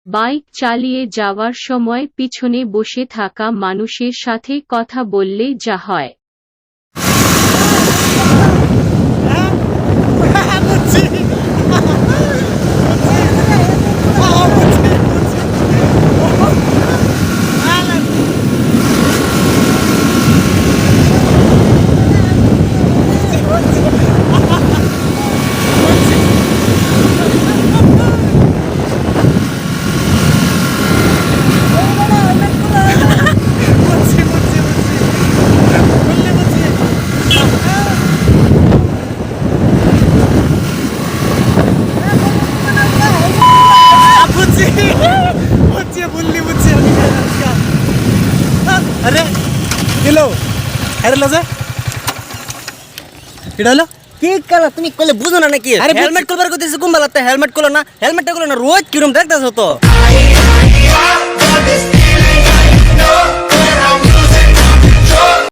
Bike চালিয়ে যাওয়ার সময় পিছনে বসে থাকা মানুষের সাথে কথা বললে যা হয়। अरे हेलो अरे लजा এটা হলো কি কালা তুমি কইলে বুঝো না নাকি? আরে হেলমেট খুলবার কইতেছি কুম্বালাতে হেলমেট খুলো না, হেলমেটটা খুলো না, রোজ কিরম দেখতাছো তো।